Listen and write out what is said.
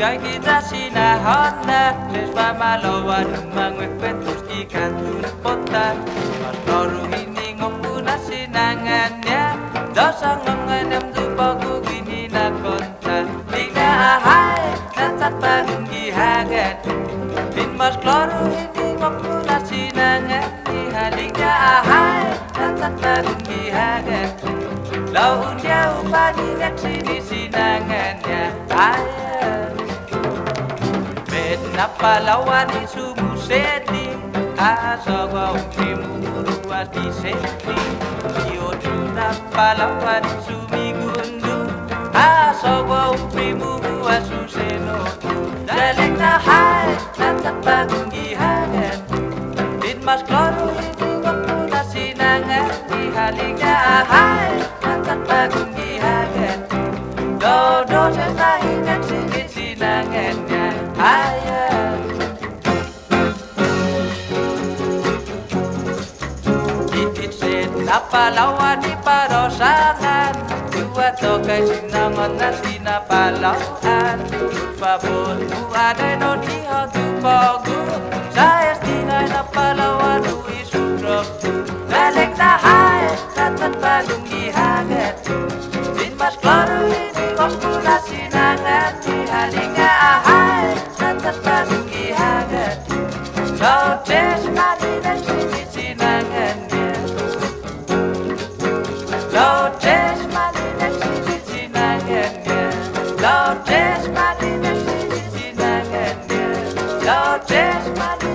Gay kita sinahona Lesba malawan Mangwek petus di kantun pota Mas loru ini ngopuna sinangannya Dosa ngonganem dupaku gini na konta Liga ahai Natat panggi hagat Bin mas loru ini ngopuna sinangannya Liga ahai Natat panggi hagat Laun jauh pagi sini sinangannya Ayah Napalawan sumuseti Asawa umpimu buruas di seti Yodu napalawan sumigundu Asawa umpimu buas suseno Dalek na hai Natapagung gihangan Din mas kloro ini ngopuna sinangan Di halika hai Natapagung gihangan Dodo senahinan sini sinangannya Ayah Titit set napalawan di parosangan Dua tokai sinangon na sinapalawan Favor mu ada no di hotu pogu Saya stinay napalawan ui sukrok Balik na hai Natat pagung gihagat Din mas kloro ini ngopuna sinangan Di halika ahai Natat pagung gihagat Lotes marina sini sinangannya Lotes marina sini sinangannya Lotes marina sini sinangannya Lotes marina